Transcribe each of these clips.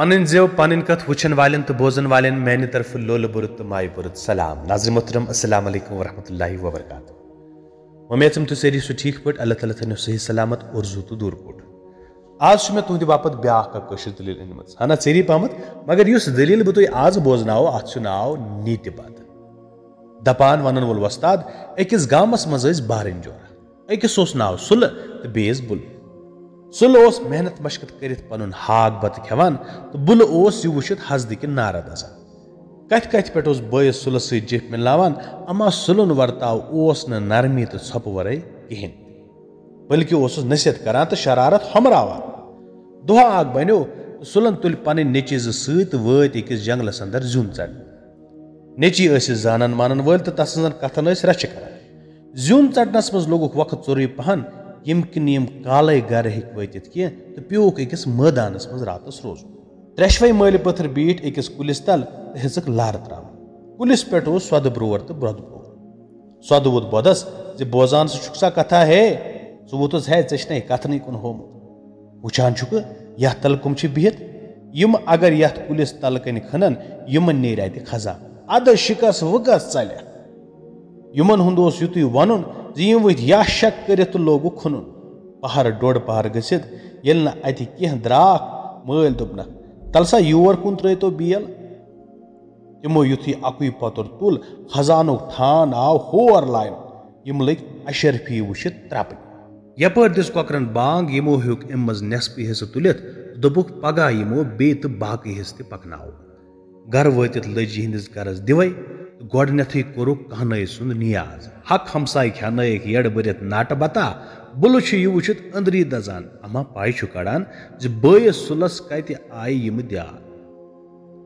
Panin Zyav Panin Kath Wuchan Valen to Bozan Valen Many Tarfu Lola Burut to My Burut Salam. Nazri Mutram Assalamu alaikum wa rahmatullahi wa barakatuh. Umetum to Seri Sutik put Allah Talathan Sahi Salamat Urzu to Durput. आज मैं तुंदि बापत ब्याह का कशिर दलील इनमत हना cherry पामत मगर use दलील बतोय आज बोजनाओ आछु नाव नीति-बाद दपान वनन वोल वस्ताद एकिस गामस मज ٲسۍ बारिन जोरा एकिस ओस नाव सुल तो बेस बुल सुल ओस मेहनत मशकत करित पनुन हाग बत खेवान तो बुल ओस यु वुचित हसदि कि नारा दसान कथ कथ पेट ओस बयस सुल सै जिप मिलावान अमा सुलन वर्ताव ओस न नरमी तो छप वरै किहिन बल्कि ओस नसीहत करान तो शरारत हमरावान दुहा आग बनो सुलन तुल पन नेचीज सत वत अकिस जंगलस अंदर जुन चढ़ नेची जानन मानन वल तो तस कथन रच कर जुन चढ़नस मज लोगुक वक्त चोरी पहन यम किन यम काले गर हेक वतित कह तो प्योक अकिस मैदानस मज रातस रोज त्रेशवे मल पत्थर बीठ अकिस कुलिस तल तो हेचक लार त्राव कुलिस पे सद ब्रोर तो ब्रद ब्रोर सद वोत बोदस जे बोजान सा कथा है सह वोतस है चेन कथन कुन होमुत वुचान यह तल कम बिहित यम अगर यथ कुलिस तल कन खनन यमन नेर अत खजा अद शिकस वकस चल यमन हुंद युतुय वनुन जे यम वथ या शक करित लोग खुनुन पहर डोड़ पहर गसित येल न अत कह द्राक मल दोपनक तलसा योर कुन त्रो बेल तमो युथुय अकुय पतुर तुल खजानुक थान आव होर लाइन यम लग अशरफी वुचित त्रपन यपर दिस कोकरन बांग यमो हुक इमज नेस्पी हिस्स तुलित दोबुक पगा यमो बे तो बाकी हिस्स ते पकनाओ घर वतित लजी हिंदिस गरज दिवै गोडनेथै कोरुक कहनय सुंद नियाज हक हमसाय ख्यानयक यड बरित नाट बता बुल छु यु वुचित अंदरी दजान अमा पाय छु कड़ान जे बय सुलस कति आय यम द्या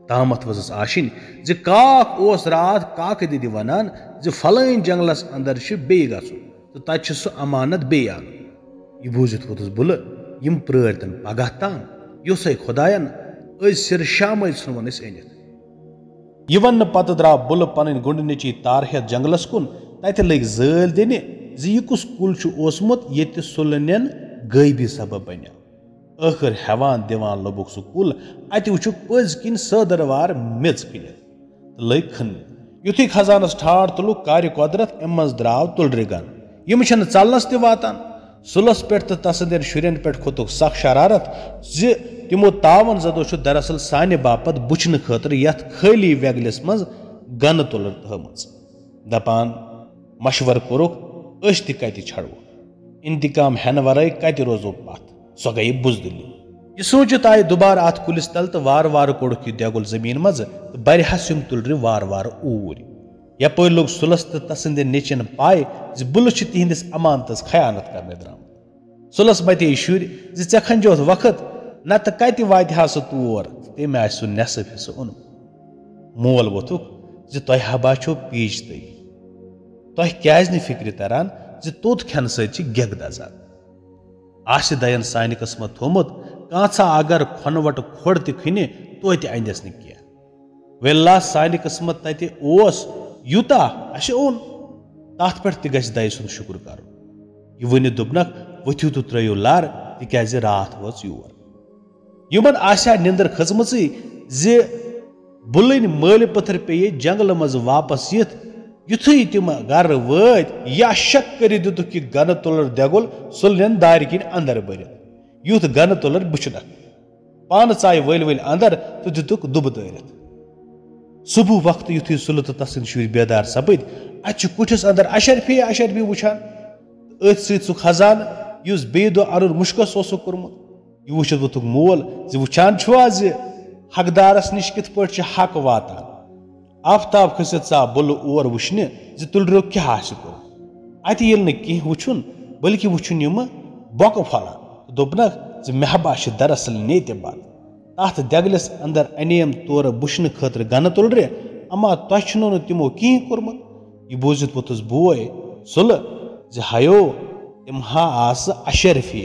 तामत वजस आशिन जे काक ओस रात काक दिदि वनान जे फलाइन जंगलस अंदर छु बे गसु तो तत छु सु अमानत बे आन यह बूजित वोतस बुल यम प्रतन पगह ताम योसै खुदायन सिर शाम वन अनित यह वन पत द्राव बुल पन गुंडनची तार हेत जंगलस कुन तत लग जल दिन जी यह कुस कुल ओसमुत ये सुलन गैबी सबब बनो आखिर हेवान दिवान लोबुक सह कुल अत वुचुक पज किन सदरवार मेज कनित लग खन युथुय खजानस ठाड़ तुलुक कार्य कुदरत अमज द्राव तुलर गन यम चलनस ते वातान सुलस पे तो तसंदर शुरन पे खोतुक सख शरारत जे तिमो तावन जदो दरअसल सानि बापत बुचन खतर यथ खाली वेगलिस मज गन तुलर थमज दपान मशवर कोरुक अस ति कति छड़ो इंतकाम हेन वराय कति रोजो पथ सो गई बुजदिली यह सोचित आय दुबार अत कुलिस तल तो वार वार कोड़क यह देगुल जमीन मज तो बरहस यम तुलर वार वार ऊर यपर लोग सुलस तो तसंद नेचन पाए जे बुल तिहंदिस अमानतस खयानत करने द्राम सुलस मते शुर जे चे खंजोत वक्त नत कति वात सह तोर तम आ सह नेसफ हिस्स ओन मोल वोथुक जे तह हबा छो पीच तई तह क्या फिक्र तरान जे तोत खेन सत गेग दजान आश दयन सान किस्मत थोमुत कांसा अगर खनवट खोड़ त खने तो अंदस न कह वेल्ला सान किस्मत तत यूता अश ओन तथ पे गि दय सुन शुक्र कर यह वन दोपनक वथ्यू तो त्रो लार तिज रात वच योर यमन आशा निंदर खचमच जे बुलन मल पत्थर पे जंगल मज वापस यथ युथुय तिम गर वत या शक कर दितुक कि गन तुलर देगुल सुलन दार किन अंदर बरित युथ गन तुलर बुचनक पान चाय वल वल अंदर तो दितुक दुब दरित सुबह वक्त युथुय सुल तो तसन शुर बेदार सपद अत कुठस अंदर अशरफी वुचान अथ सु खजान युस बे दो अन मुश्कस कोर्मुत यह वुचित वोथुक मोल जे वुचान छुआ जे हकदारस निश कित पट हक वातान आफ्ताब खसित सा बुल और वुचने जे तुलरो क्या कोर अत येल न कह वुचुन बल्कि वुचुन यम बक फलान दोपनक जे मेहबा दरअसल नेयत-ए-बाद तथ दगलिस अंदर अनेम तोर बुशन खतर गन तुलरे अमा तह तिमो कह कोर्मुत यह बूजित वोथुस बोय सुल जे हयो तिम हा आस अशरफी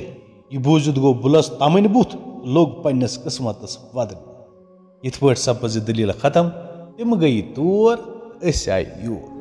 यह बूजित गो बुलस तमन बुथ लोग पन्नस किस्मतस वदन यथ पे सपज दलील खत्म तिम गई तोर अस आय योर